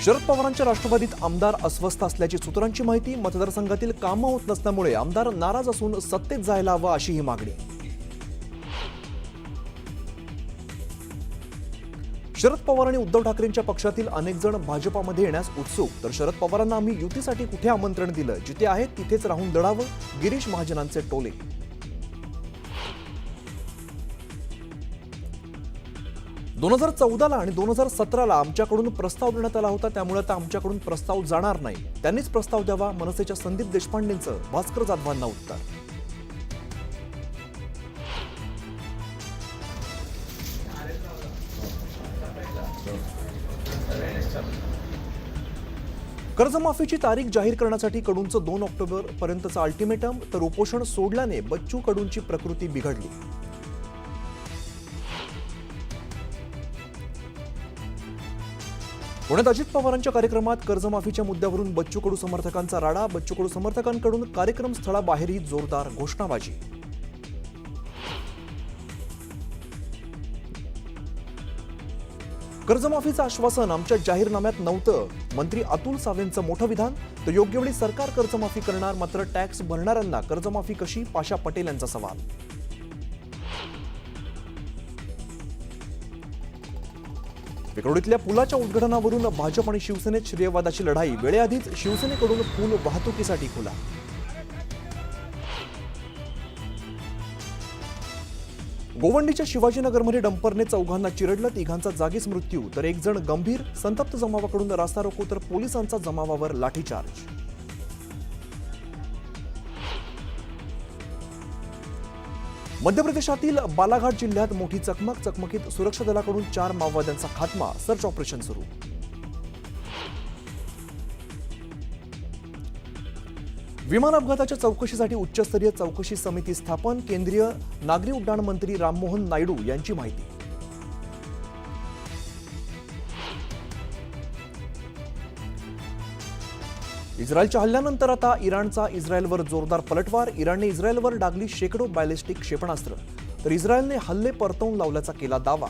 शरद पवारांच्या राष्ट्रवादीत आमदार अस्वस्थ असल्याची सूत्रांची माहिती. मतदारसंघातील कामं होत नसल्यामुळे आमदार नाराज असून सत्तेत जायला हवं अशी ही मागणी. शरद पवार आणि उद्धव ठाकरेंच्या पक्षातील अनेक जण भाजपामध्ये येण्यास उत्सुक. तर शरद पवारांना आम्ही युतीसाठी कुठे आमंत्रण दिलं, जिथे आहेत तिथेच राहून लढावं, गिरीश महाजनांचे टोले. 2014ला आणि 2017ला आमच्याकडून प्रस्ताव देण्यात आला होता, त्यामुळे आता आमच्याकडून प्रस्ताव जाणार नाही. त्यांनीच प्रस्ताव द्यावा, मनसेच्या संदीप देशपांडेंचं भास्कर जाधवांना उत्तर. कर्जमाफीची तारीख जाहीर करण्यासाठी कडूंचं 2 ऑक्टोबर पर्यंतचं अल्टिमेटम. तर उपोषण सोडल्याने बच्चू कडूंची प्रकृती बिघडली. पुण्यात अजित पवारांच्या कार्यक्रमात कर्जमाफीच्या मुद्द्यावरून बच्चू कडू समर्थकांचा राडा. बच्चू कडू समर्थकांकडून कार्यक्रम स्थळाबाहेरही जोरदार घोषणाबाजी. कर्जमाफीचं आश्वासन आमच्या जाहीरनाम्यात नव्हतं. मंत्री अतुल सावेंचं मोठं विधान. तर योग्य वेळी सरकार कर्जमाफी करणार, मात्र टॅक्स भरणाऱ्यांना कर्जमाफी कशी, पाशा पटेल यांचा सवाल. विक्रोळीतल्या पुलाच्या उद्घाटनावरून भाजप आणि शिवसेनेत श्रेयवादाची लढाई. वेळेआधीच शिवसेनेकडून पूल वाहतुकीसाठी खुला. गोवंडीच्या शिवाजीनगरमध्ये डंपरने 4घांना चिरडलं. 3घांचा जागीच मृत्यू, तर 1 जण गंभीर. संतप्त जमावाकडून रास्ता रोको, तर पोलिसांचा जमावावर लाठीचार्ज. मध्य प्रदेशातील बालाघाट जिल्ह्यात मोठी चकमकीत सुरक्षा दलाकडून 4 माओवाद्यांचा खात्मा. सर्च ऑपरेशन सुरू. विमान अपघाताच्या चौकशीसाठी उच्चस्तरीय चौकशी समिती स्थापन. केंद्रीय नागरी उड्डाण मंत्री राममोहन नायडू यांची माहिती. इस्रायलच्या हल्ल्यानंतर आता इराणचा इस्रायलवर जोरदार पलटवार. इराणने इस्रायलवर डागली शेकडो बॅलिस्टिक क्षेपणास्त्र. तर इस्रायलने हल्ले परतवून लावल्याचा केला दावा.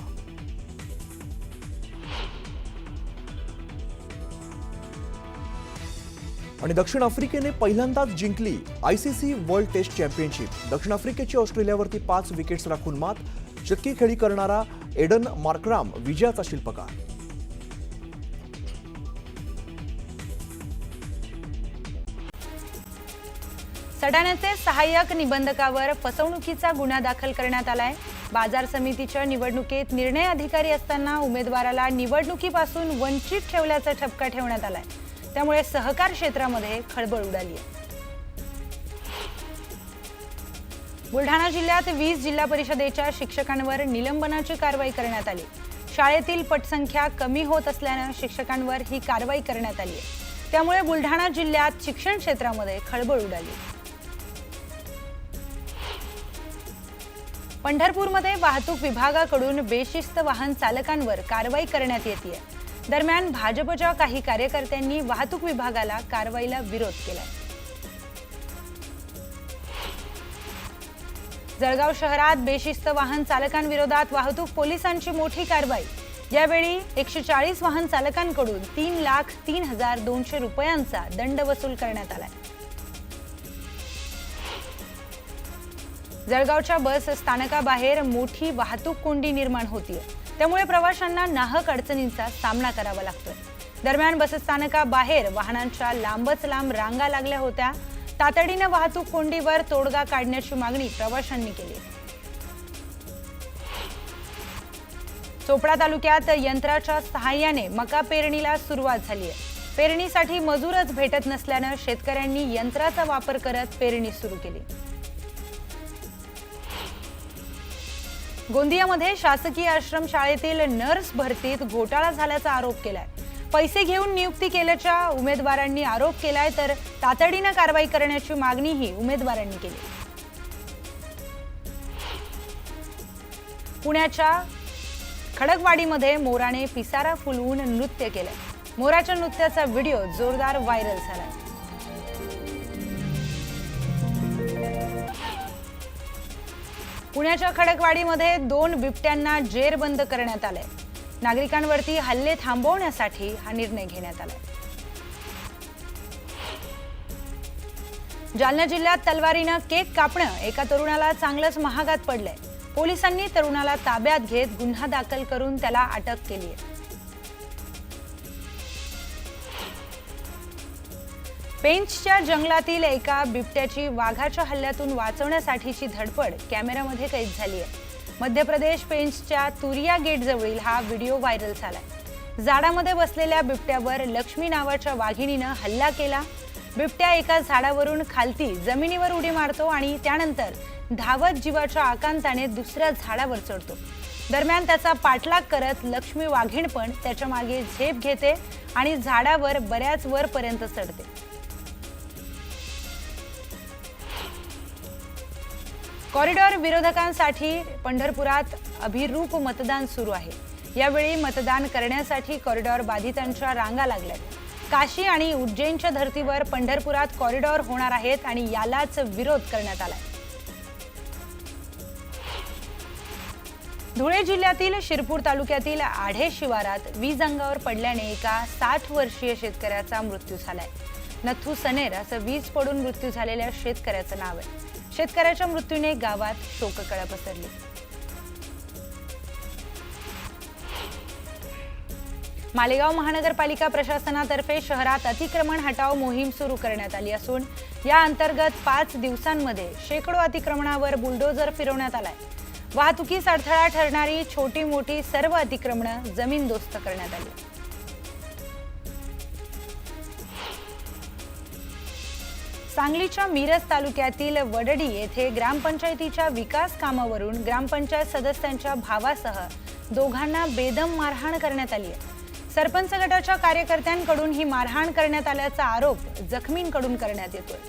आणि दक्षिण आफ्रिकेने पहिल्यांदाच जिंकली आयसीसी वर्ल्ड टेस्ट चॅम्पियनशिप. दक्षिण आफ्रिकेची ऑस्ट्रेलियावरती 5 विकेट्स राखून मात. शतकी खेळी करणारा एडन मार्कराम विजयाचा शिल्पकार. सटाण्याचे सहाय्यक निबंधकावर फसवणुकीचा गुन्हा दाखल करण्यात आलाय. बाजार समितीच्या निवडणुकीत निर्णय अधिकारी असताना उमेदवाराला निवडणुकीपासून वंचित ठेवल्याचा ठपका ठेवण्यात आलाय. त्यामुळे सहकार क्षेत्रामध्ये खळबळ उडाली आहे. बुलढाणा जिल्ह्यात 20 जिल्हा परिषदेच्या शिक्षकांवर निलंबनाची कारवाई करण्यात आली. शाळेतील पटसंख्या कमी होत असल्याने शिक्षकांवर ही कारवाई करण्यात आली आहे. त्यामुळे बुलढाणा जिल्ह्यात शिक्षण क्षेत्रामध्ये खळबळ उडाली. पंढरपूरमध्ये वाहतूक विभागाकडून बेशिस्त वाहन चालकांवर कारवाई करण्यात येते. दरम्यान भाजपच्या काही कार्यकर्त्यांनी वाहतूक विभागाला कारवाईला विरोध केलाय. जळगाव शहरात बेशिस्त वाहन चालकांविरोधात वाहतूक पोलिसांची मोठी कारवाई. यावेळी 140 वाहन चालकांकडून 3,03,200 रुपयांचा दंड वसूल करण्यात आलाय. जळगावच्या बस स्थानकाबाहेर मोठी वाहतूक कोंडी निर्माण होतीये. त्यामुळे प्रवाशांना नाहक अडचणींचा सामना करावा लागतोय. दरम्यान बसस्थानकाबाहेर वाहनांच्या लांबच लांब रांगा लागल्या होत्या. तातडीने वाहतूक कोंडीवर तोडगा काढण्याची मागणी प्रवाशांनी केली. चोपडा तालुक्यात यंत्राच्या सहाय्याने मका पेरणीला सुरुवात झाली आहे. पेरणीसाठी मजूरच भेटत नसल्याने शेतकऱ्यांनी यंत्राचा वापर करत पेरणी सुरू केली. गोंदियामध्ये शासकीय आश्रम शाळेतील नर्स भरतीत घोटाळा झाल्याचा आरोप केलाय. पैसे घेऊन नियुक्ती केल्याच्या उमेदवारांनी आरोप केलाय. तर तातडीने कारवाई करण्याची मागणीही उमेदवारांनी केली. पुण्याच्या खडकवाडीमध्ये मोराने पिसारा फुलवून नृत्य केलंय. मोराच्या नृत्याचा व्हिडिओ जोरदार व्हायरल झालाय. पुण्याच्या खडकवाडीमध्ये 2 बिबट्यांना जेरबंद करण्यात आले. नागरिकांवरती हल्ले थांबवण्यासाठी हा निर्णय घेण्यात आलाय. जालना जिल्ह्यात तलवारीनं केक कापणं एका तरुणाला चांगलंच महागात पडलंय. पोलिसांनी तरुणाला ताब्यात घेत गुन्हा दाखल करून त्याला अटक केली आहे. पेंचच्या जंगलातील एका बिबट्याची वाघाच्या हल्ल्यातून वाचवण्यासाठीची धडपड कॅमेऱ्यामध्ये कैद झाली आहे. मध्य प्रदेश पेंचच्या तुरिया गेट जवळील हा व्हिडिओ व्हायरल झालाय. झाडामध्ये बसलेल्या बिबट्यावर लक्ष्मी नावाच्या वाघिणीनं हल्ला केला. बिबट्या एका झाडावरून खालती जमिनीवर उडी मारतो आणि त्यानंतर धावत जीवाच्या आकांताने दुसऱ्या झाडावर चढतो. दरम्यान त्याचा पाठलाग करत लक्ष्मी वाघीण पण त्याच्या मागे झेप घेते आणि झाडावर बऱ्याच वरपर्यंत चढते. कॉरिडॉर विरोधकांसाठी पंढरपुरात अभिरूप मतदान सुरू आहे. यावेळी मतदान करण्यासाठी कॉरिडॉर बाधितांच्या रांगा लागल्यात. काशी आणि उज्जैनच्या धर्तीवर पंढरपुरात कॉरिडॉर होणार आहेत आणि यालाच विरोध करण्यात आलाय. धुळे जिल्ह्यातील शिरपूर तालुक्यातील आढे शिवारात वीज अंगावर पडल्याने एका 60 वर्षीय शेतकऱ्याचा मृत्यू झालाय. नथू सनेर असं वीज पडून मृत्यू झालेल्या शेतकऱ्याचं नाव आहे. शेतकऱ्याच्या मृत्यूने गावात शोककळा पसरली. मालेगाव महानगरपालिका प्रशासनातर्फे शहरात अतिक्रमण हटाव मोहीम सुरू करण्यात आली असून या अंतर्गत 5 दिवसांमध्ये शेकडो अतिक्रमणावर बुलडोजर फिरवण्यात आलाय. वाहतुकीस अडथळा ठरणारी छोटी मोठी सर्व अतिक्रमणं जमीनदोस्त करण्यात आली. सांगलीच्या मिरज तालुक्यातील वडडी येथे ग्रामपंचायतीच्या विकास कामावरून ग्रामपंचायत सदस्यांच्या भावासह दोघांना बेदम मारहाण करण्यात आली आहे. सरपंच गटाच्या कार्यकर्त्यांकडून ही मारहाण करण्यात आल्याचा आरोप जखमींकडून करण्यात येतोय.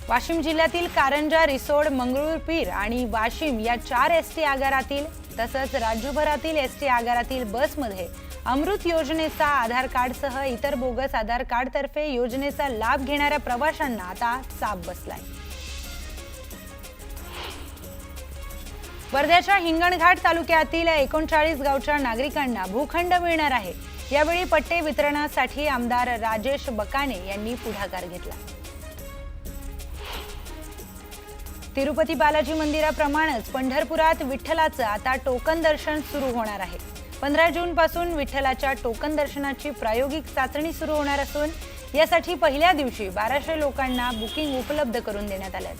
वाशिम जिल्ह्यातील कारंजा, रिसोड, मंगरुळपीर आणि वाशिम या 4 एसटी आगारातील तसंच राज्यभरातील एसटी आगारातील बसमध्ये अमृत योजनेचा आधार कार्डसह इतर बोगस आधार कार्डतर्फे योजनेचा लाभ घेणाऱ्या प्रवाशांना आता चाप बसलाय. वर्ध्याच्या हिंगणघाट तालुक्यातील 39 गावच्या नागरिकांना भूखंड मिळणार आहे. यावेळी पट्टे वितरणासाठी आमदार राजेश बकाने यांनी पुढाकार घेतला. तिरुपती बालाजी मंदिराप्रमाणेच पंढरपुरात विठ्ठलाचं आता टोकन दर्शन सुरू होणार आहे. 15 जून पासून विठ्ठलाच्या टोकन दर्शनाची प्रायोगिक चाचणी सुरू होणार असून यासाठी पहिल्या दिवशी 1200 लोकांना बुकिंग उपलब्ध करून देण्यात आले.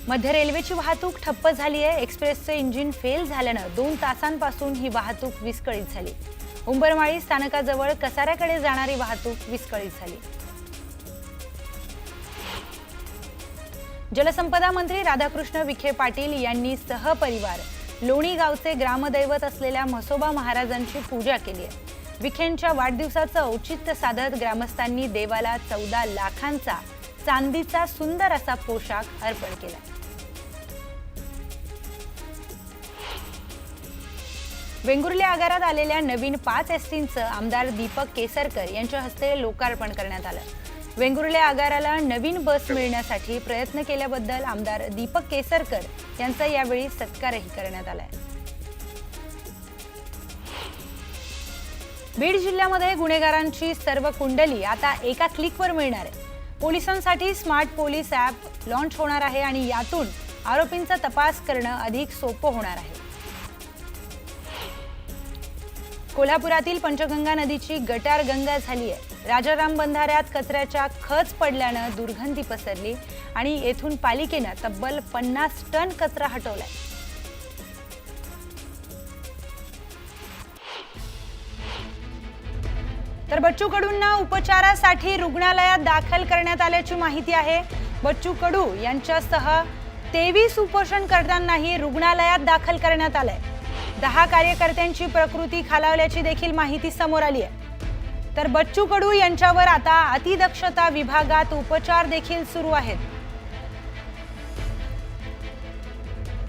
मध्य रेल्वेची वाहतूक ठप्प झाली आहे. एक्सप्रेसचे इंजिन फेल झाल्यानं 2 तासांपासून ही वाहतूक विस्कळीत झाली. उंबरमाळी स्थानकाजवळ कसाऱ्याकडे जाणारी वाहतूक विस्कळीत झाली. जलसंपदा मंत्री राधाकृष्ण विखे पाटील यांनी सहपरिवार लोणी गावचे ग्रामदैवत असलेल्या म्हसोबा महाराजांची पूजा केली आहे. विखेंच्या वाढदिवसाचं औचित्य साधत ग्रामस्थांनी देवाला 14 लाखांचा चांदीचा सुंदर असा पोशाख अर्पण केला. वेंगुर्ले आगारात आलेल्या नवीन 5 एसटींचं आमदार दीपक केसरकर यांच्या हस्ते लोकार्पण करण्यात आलं. वेंगुर्ले आगाराला नवीन बस मिळण्यासाठी प्रयत्न केल्याबद्दल आमदार दीपक केसरकर यांचा यावेळी सत्कारही करण्यात आलाय. बीड जिल्ह्यामध्ये गुन्हेगारांची सर्व कुंडली आता एका क्लिकवर मिळणार आहे. पोलिसांसाठी स्मार्ट पोलीस ॲप लॉन्च होणार आहे आणि यातून आरोपींचा तपास करणं अधिक सोपं होणार आहे. कोल्हापुरातील पंचगंगा नदीची गटार गंगा झाली आहे. राजाराम बंधाऱ्यात कचऱ्याच्या खच पडल्यानं दुर्गंधी पसरली आणि येथून पालिकेनं तब्बल 50 टन कचरा हटवलाय. तर बच्चू कडूंना उपचारासाठी रुग्णालयात दाखल करण्यात आल्याची माहिती आहे. बच्चू कडू यांच्यासह 23 उपोषणकर्त्यांनाही रुग्णालयात दाखल करण्यात आलंय. 10 कार्यकर्त्यांची प्रकृती खालावल्याची देखील माहिती समोर आली आहे. तर बच्चू कडू यांच्यावर आता अतिदक्षता विभागात उपचार देखील सुरू आहेत.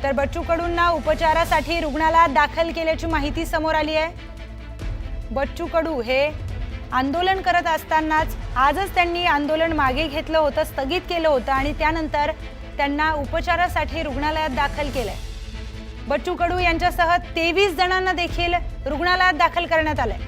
तर बच्चू कडूंना उपचारासाठी रुग्णालयात दाखल केल्याची माहिती समोर आली आहे. बच्चू कडू हे आंदोलन करत असतानाच आजच त्यांनी आंदोलन मागे घेतलं होतं, स्थगित केलं होतं आणि त्यानंतर त्यांना उपचारासाठी रुग्णालयात दाखल केलंय। बच्चू कडू यांच्यासह 23 जणांना देखील रुग्णालयात दाखल करण्यात आलंय।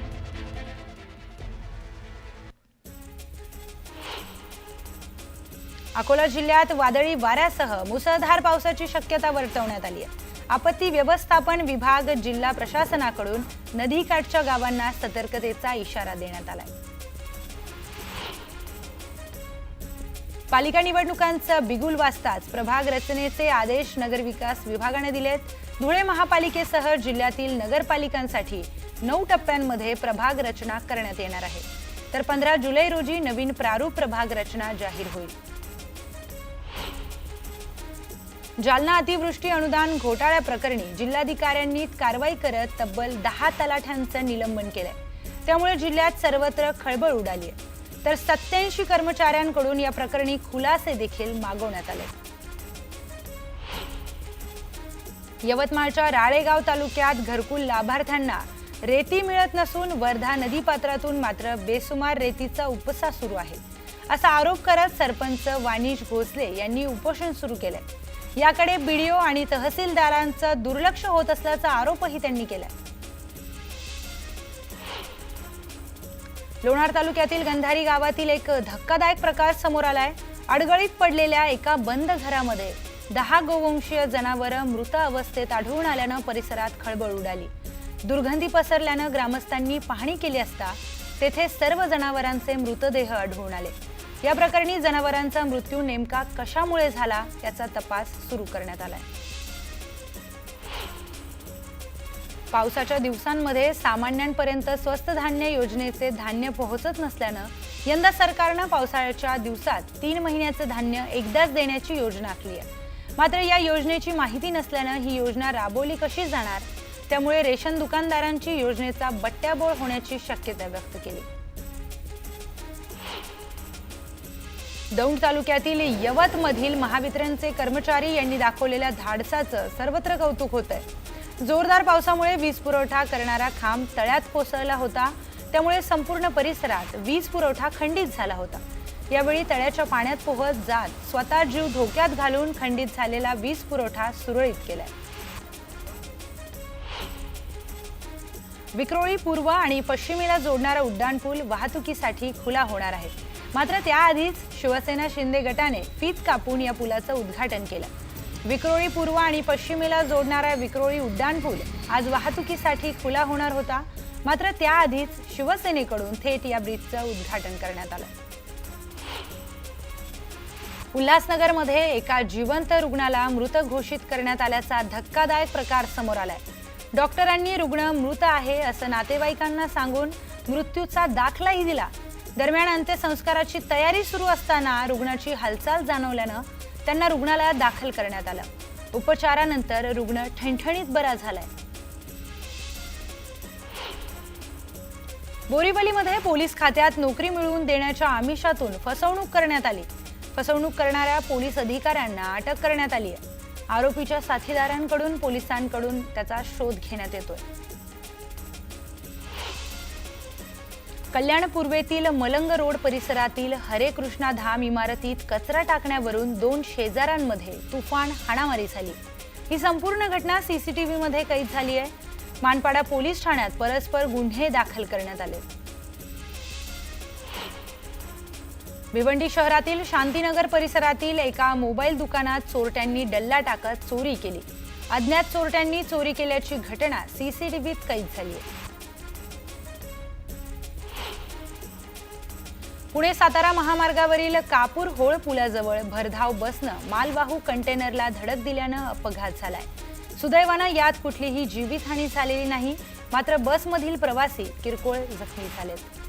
अकोला जिल्ह्यात वादळी वाऱ्यासह मुसळधार पावसाची शक्यता वर्तवण्यात आली आहे। आपत्ती व्यवस्थापन विभाग जिल्हा प्रशासनाकडून नदीकाठच्या गावांना सतर्कतेचा इशारा देण्यात आलाय। पालिका निवडणुकांचं बिगुल वाजताच प्रभाग रचनेचे आदेश नगरविकास विभागाने दिलेत। धुळे महापालिकेसह जिल्ह्यातील नगरपालिकांसाठी 9 टप्प्यांमध्ये प्रभाग रचना करण्यात येणार आहे, तर 15 जुलै रोजी नवीन प्रारूप प्रभाग रचना जाहीर होईल। जालना अतिवृष्टी अनुदान घोटाळ्या प्रकरणी जिल्हाधिकाऱ्यांनी कारवाई करत तब्बल 10 तलाठ्यांचं निलंबन केलंय। त्यामुळे जिल्ह्यात सर्वत्र खळबळ उडाली आहे, तर 87 कर्मचाऱ्यांकडून या प्रकरणी खुलासे देखील मागवण्यात आले। यवतमाळच्या राळेगाव तालुक्यात घरकुल लाभार्थ्यांना रेती मिळत नसून वर्धा नदीपात्रातून मात्र बेसुमार रेतीचा उपसा सुरू आहे, असा आरोप करत सरपंच वाणीश भोसले यांनी उपोषण सुरू केलंय। याकडे बीडीओ आणि तहसीलदारांचं दुर्लक्ष होत असल्याचा आरोपही त्यांनी केलाय। लोणार तालुक्यातील गंधारी गावातील एक धक्कादायक प्रकार समोर आलाय। अडगळीत पडलेल्या एका बंद घरामध्ये 10 गोवंशीय जनावरं मृत अवस्थेत आढळून आल्यानं परिसरात खळबळ उडाली। दुर्गंधी पसरल्यानं ग्रामस्थांनी पाहणी केली असता तेथे सर्व जनावरांचे मृतदेह आढळून आले। या प्रकरणी जनावरांचा मृत्यू नेमका कशामुळे झाला याचा तपास सुरू करण्यात आलाय। पावसाच्या दिवसांमध्ये सामान्यांपर्यंत स्वस्त धान्य योजनेचे धान्य पोहोचत नसल्यानं यंदा सरकारनं पावसाळ्याच्या दिवसात 3 महिन्याचं धान्य एकदाच देण्याची योजना आखली आहे। मात्र या योजनेची माहिती नसल्यानं ही योजना राबवली कशी जाणार, त्यामुळे रेशन दुकानदारांची योजनेचा बट्ट्याबोळ होण्याची शक्यता व्यक्त केली। दौंड तालुक्यातील यवतमधील महावितरणचे कर्मचारी यांनी दाखवलेल्या धाडसाचं सर्वत्र कौतुक होतंय। जोरदार पावसामुळे वीज पुरवठा करणारा खांब तळ्यात कोसळला होता, त्यामुळे संपूर्ण परिसरात वीज पुरवठा खंडित झाला होता। यावेळी तळ्याच्या पाण्यात पोहत जात स्वतः जीव धोक्यात घालून खंडित झालेला वीज पुरवठा सुरळीत केलाय। विक्रोळी पूर्व आणि पश्चिमेला जोडणारा उड्डाणपूल वाहतुकीसाठी खुला होणार आहे। मात्र त्याआधीच शिवसेना शिंदे गटाने फीत कापून या पुलाचं उद्घाटन केलं। विक्रोळी पूर्व आणि पश्चिमेला जोडणारा विक्रोळी उड्डाणपूल आज वाहतुकीसाठी खुला होणार होता, मात्र त्याआधीच शिवसेनेकडून थेट या ब्रिजचं उद्घाटन करण्यात आलं। उल्हासनगरमध्ये एका जिवंत रुग्णाला मृत घोषित करण्यात आल्याचा धक्कादायक प्रकार समोर आलाय। डॉक्टरांनी रुग्ण मृत आहे असं नातेवाईकांना सांगून मृत्यूचा दाखलाही दिला। दरम्यान अंत्यसंस्काराची तयारी सुरू असताना रुग्णाची हालचाल जाणवल्यानं त्यांना रुग्णालयात दाखल करण्यात आलं। उपचारानंतर रुग्ण ठणठणीत बरा झालाय। बोरीवलीमध्ये पोलीस खात्यात नोकरी मिळवून देण्याच्या आमिषातून फसवणूक करण्यात आली। फसवणूक करणाऱ्या पोलीस अधिकाऱ्यांना अटक करण्यात आली आहे। आरोपीच्या साथीदारांकडून पोलिसांकडून त्याचा शोध घेण्यात येतोय। कल्याण पूर्वेतील मलंग रोड परिसरातील हरे कृष्णा धाम इमारतीत कचरा टाकण्यावरून 2 शेजाऱ्यांमध्ये तुफान हाणामारी झाली। ही संपूर्ण घटना सीसीटीव्ही मध्ये कैद झाली आहे। मानपाडा पोलीस ठाण्यात परस्पर गुन्हे दाखल करण्यात आले। भिवंडी शहरातील शांतीनगर परिसरातील एका मोबाईल दुकानात चोरट्यांनी डल्ला टाकत चोरी केली। अज्ञात चोरट्यांनी चोरी केल्याची घटना सीसीटीव्हीत कैद झाली आहे। पुणे सातारा महामार्गावरील कापूर होळ पुलाजवळ भरधाव बसनं मालवाहू कंटेनरला धडक दिल्यानं अपघात झालाय। सुदैवानं यात कुठलीही जीवितहानी झालेली नाही, मात्र बसमधील प्रवासी किरकोळ जखमी झालेत।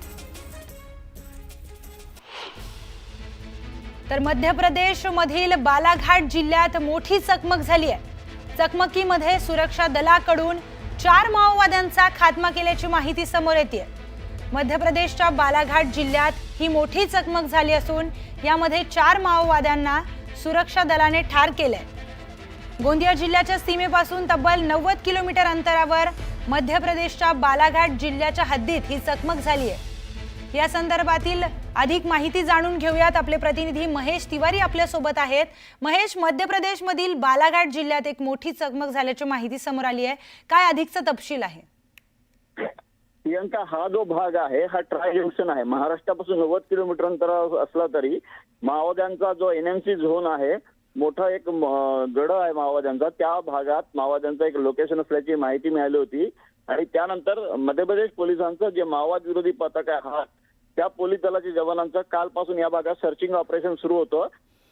तर मध्य प्रदेश मधील बालाघाट जिल्ह्यात मोठी चकमक झाली आहे। चकमकीमध्ये सुरक्षा दलाकडून 4 माओवाद्यांचा खात्मा केल्याची माहिती समोर येते। मध्य प्रदेशच्या बालाघाट जिल्ह्यात ही मोठी चकमक झाली असून यामध्ये 4 माओवाद्यांना सुरक्षा दलाने ठार केले। गोंदिया जिल्ह्याच्या सीमेपासून तब्बल 90 किलोमीटर अंतरावर मध्य प्रदेशच्या बालाघाट जिल्ह्याच्या हद्दीत ही चकमक झाली आहे। या संदर्भातील अधिक माहिती जाणून घेऊयात। आपले प्रतिनिधी महेश तिवारी आपल्या सोबत आहेत। महेश, मध्य प्रदेशमधील बालाघाट जिल्ह्यात एक मोठी चकमक झाल्याची माहिती समोर आली आहे, काय अधिकचा तपशील आहे? प्रियंका, हा जो भाग आहे हा ट्राय जंक्शन आहे। महाराष्ट्रापासून 90 किलोमीटर अंतरावर असला तरी माओवाद्यांचा जो एनएमसी झोन आहे, मोठा एक गड आहे माओवाद्यांचा, त्या भागात माओवाद्यांचा एक लोकेशन असल्याची माहिती मिळाली होती। आणि त्यानंतर मध्य प्रदेश पोलिसांचं जे माओवाद विरोधी पथक आहे हा, त्या पोलीस दलाच्या जवानांचं कालपासून या भागात सर्चिंग ऑपरेशन सुरू होतं।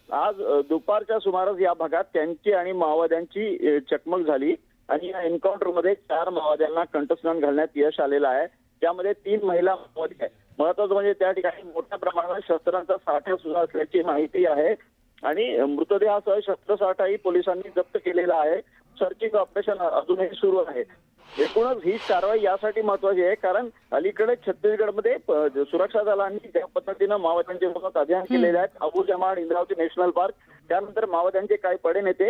आज दुपारच्या सुमारास या भागात त्यांची आणि माओवाद्यांची चकमक झाली आणि या एन्काउंटरमध्ये 4 माओवाद्यांना कंठस्नान घालण्यात यश आलेलं आहे। त्यामध्ये 3 महिला माओवादी आहेत। महत्वाचं म्हणजे त्या ठिकाणी मोठ्या प्रमाणात शस्त्रांचा साठा सुद्धा असल्याची माहिती आहे आणि मृतदेहासह शस्त्रसाठाही पोलिसांनी जप्त केलेला आहे। सर्चिंग ऑपरेशन अजूनही सुरू आहे। एकूणच ही कारवाई यासाठी महत्वाची आहे कारण अलीकडे छत्तीसगडमध्ये सुरक्षा दलांनी ज्या पद्धतीनं माओवाद्यांच्या विरोधात अभियान केलेले आहेत, अबुजमाड, इंद्रावती नॅशनल पार्क, त्यानंतर माओवाद्यांचे काही पडे नेते,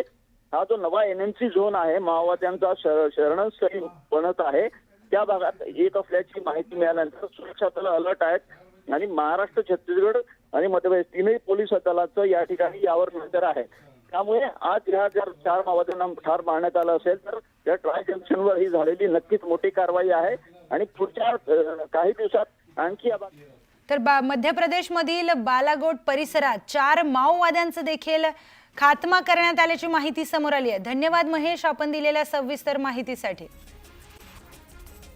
हा जो नवा एनएमसी झोन आहे माओवाद्यांचा शरणस्थळी बनत आहे, त्या भागात येत असल्याची माहिती मिळाल्यानंतर सुरक्षा दल अलर्ट आहेत आणि महाराष्ट्र, छत्तीसगड आणि मध्य प्रदेश तीनही पोलीस दलाचं या ठिकाणी यावर नजर आहे। त्यामुळे आज या जर 4 माओवाद्यांना ठार मारण्यात आलं असेल तर या ट्राय जंक्शनवर ही झालेली नक्कीच मोठी कारवाई आहे आणि पुढच्या काही दिवसात आणखी तर मध्य प्रदेशमधील बालाकोट परिसरात 4 माओवाद्यांचा देखील खात्मा करण्यात आल्याची माहिती समोर आली आहे। धन्यवाद महेश, आपण दिलेल्या सविस्तर माहितीसाठी।